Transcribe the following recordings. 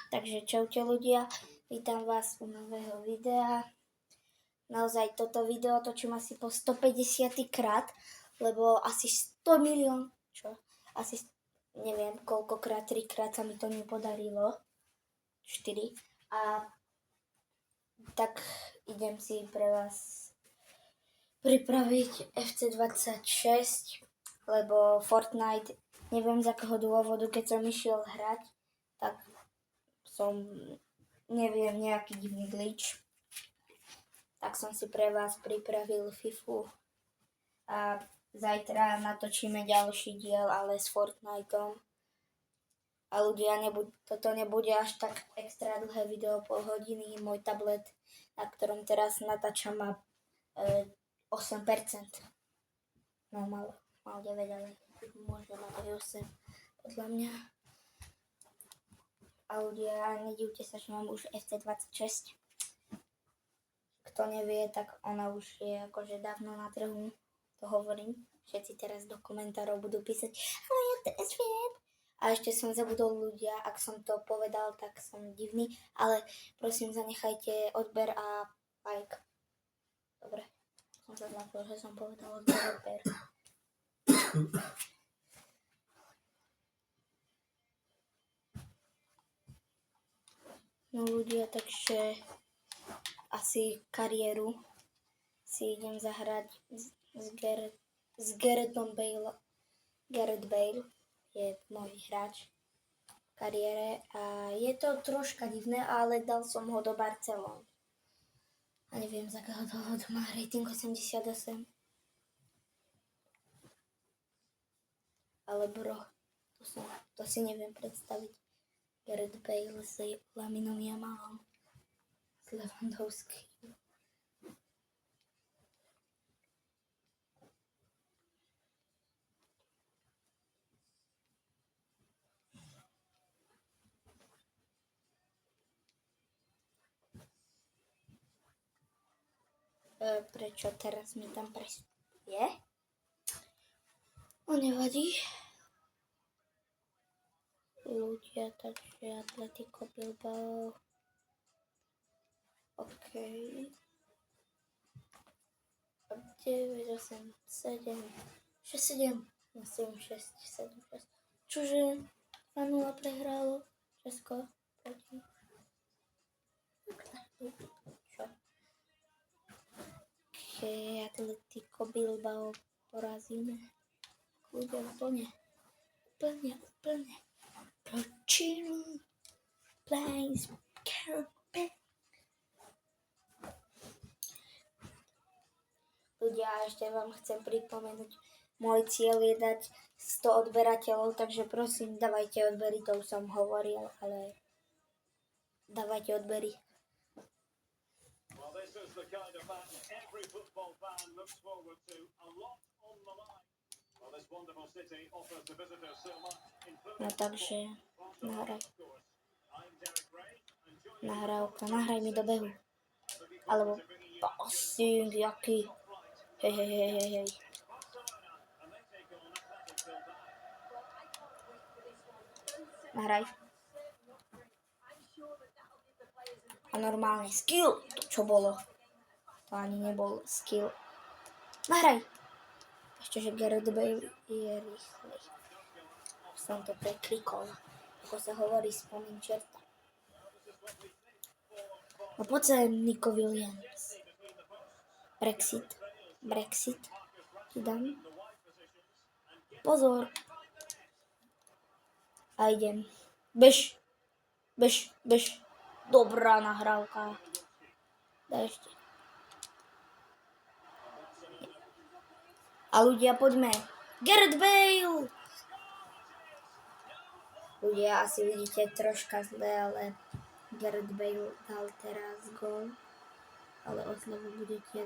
Takže čaute ľudia, vítam vás u nového videa. Naozaj toto video točím asi po 150 krát, lebo asi 100 milión, asi neviem koľkokrát, 3 krát sa mi to nepodarilo, 4. A tak idem si pre vás pripraviť FC26, lebo Fortnite, neviem z akého dôvodu, keď som išiel hrať, tak som, neviem, nejaký divný glitch. Tak som si pre vás pripravil FIFU a zajtra natočíme ďalší diel, ale s Fortniteom. A ľudia, toto nebude až tak extra dlhé video, pol hodiny. Môj tablet, na ktorom teraz natáčam, má 8%. No mal 9, ale možno mať aj 8, podľa mňa. A ľudia, nedivte sa, že mám už FC26. Kto nevie, tak ona už je akože dávno na trhu, to hovorím. Všetci teraz do komentárov budú písať, ale ja teraz viem. A ešte som zabudol ľudia, ak som to povedal, tak som divný, ale prosím, zanechajte odber a like. Dobre, som sa zlapil, že som povedal odber. No ľudia, takže asi kariéru si idem zahrať s Garethom Bale. Gareth Bale je môj hráč v kariére a je to troška divné, ale dal som ho do Barcelony. A neviem, z akého dôvodu má rating 88. Ale bro, to si neviem predstaviť. Gareth Bale s Laminom Yamalom. Lewandowski. Prečo teraz mi tam je? O, nevadí. Ľudia, takže Atletico Bilbao. OK. 9, 8, 7, 6, 7, 8, 6, 7, 6. Čože 2-0 prehralo Česko proti. Čo? OK, Atletico Bilbao porazíme. Ľudia, úplne. Pročinu. Plays Caribbean. Ľudia, ešte vám chcem pripomenúť, môj cieľ je dať 100 odberateľov, takže prosím, dávajte odbery, to už som hovoril, ale dávajte odbery. No takže, nahraj mi do behu. Alebo passing, jaký. Hej. Nahraj. A normálne skill, to čo bolo. To ani nebol skill. Nahraj. Ešte, že Gareth Bale je rýchlej. Som to preklikol. Ako sa hovorí, spomín čerta. No poď sa, Nico Williams. Brexit. Ti dám. Pozor. A idem. Bež. Dobrá nahrávka. Daj ešte. A ľudia, poďme. Gareth Bale. Ľudia, asi vidíte troška zle, ale Gareth Bale dal teraz gól. Ale oslavu budete,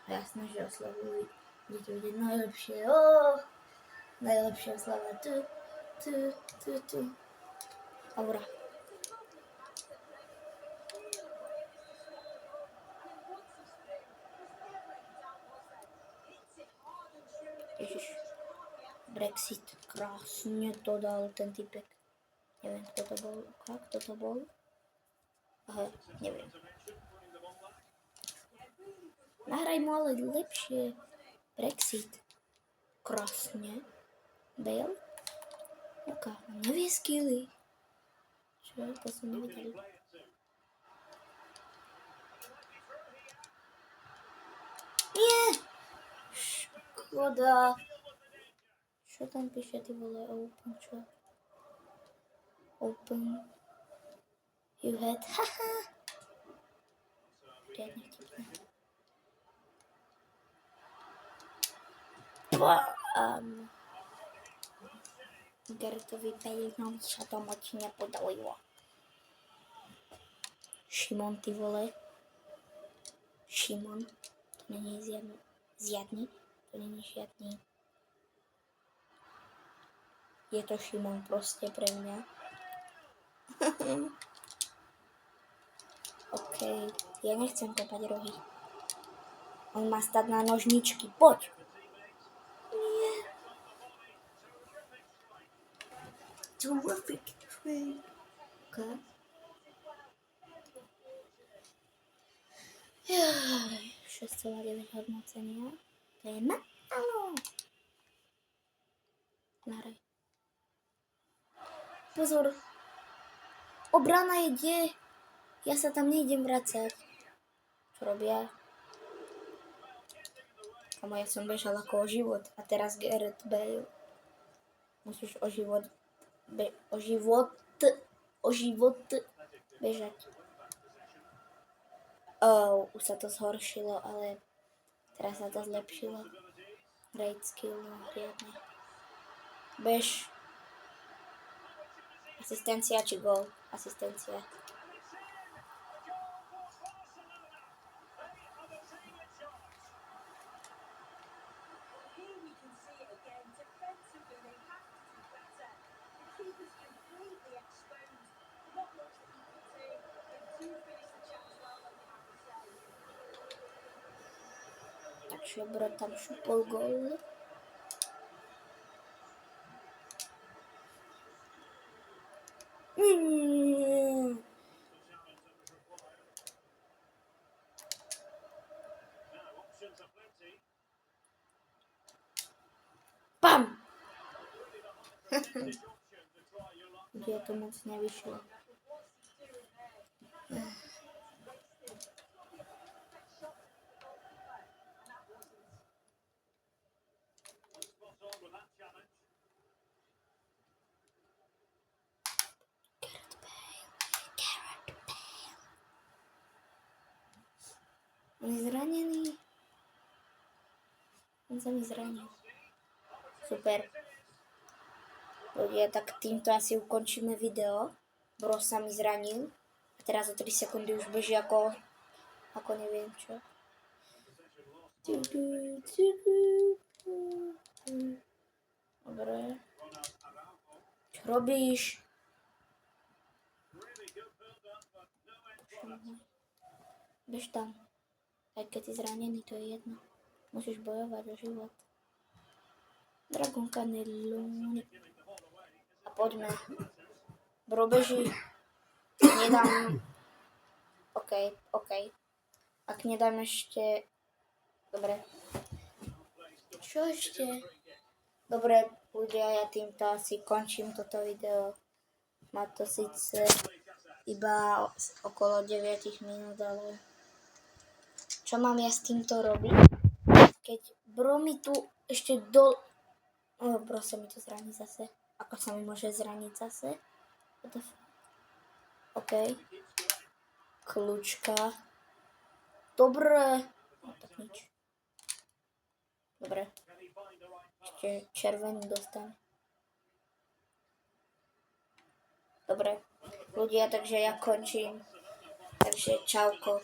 jasné, že oslavu budete vidieť najlepšie. Najlepšia oslava. Tu. Aura. Ježiš. Brexit. Krásne to dal ten typek. Neviem, kto to bol. Kto to bol? Aha, neviem. Nahraj mu ale lepšie. Brexit. Krásne. Bale? Oka, nevie skilly. Čo? To som nevedel. Nie! Škoda. Čo tam píše, ty vole, open, čo? Open. You had, haha. Riadne vtipné. Gertovi Balenom sa to moc nepodarilo. Šimon, ty vole. Šimon. To není zjadný. To není žiadny. Je to Šimon proste pre mňa. OK, ja nechcem kopať rohy. On má stať na nožničky. Poď! Nie. Terrific trade. OK. 6,9 hodnocenia. To je málo. Nahraj. Pozor. Obrana je kde? Ja sa tam nejdem vracať. Čo robia? Kamo, ja som bežal ako o život. A teraz Gareth Bale. Musíš o život bežať. Už sa to zhoršilo, ale teraz sa to zlepšilo. Great skill, no riadne. Bež. Asistencia či gól? Asistencia. Takže bro tam šupol gól. Bam! Kde to moc nevyšlo. On je zranený. On sa mi zranil. Super. Ľudia, tak týmto asi ukončíme video. Bro sa mi zranil. A teraz o 3 sekundy už beží ako neviem čo. Dobre. Čo robíš? Bež tam. Aj keď si zranený, to je jedno. Musíš bojovať o život. Dragon Cannelloni. A poďme. Bro, beží. Nedám. OK. Ak nedám ešte. Dobre. Čo ešte? Dobre, ľudia, ja týmto asi končím toto video. Má to síce iba okolo 9 minút, ale čo mám ja s týmto robiť? Keď bro mi tu ešte bro sa mi tu zraní zase. Ako sa mi môže zraniť zase? OK. Kľúčka. Dobre. No tak nič. Dobre. Ešte červený dostane. Dobre. Ľudia, takže ja končím. Takže čauko.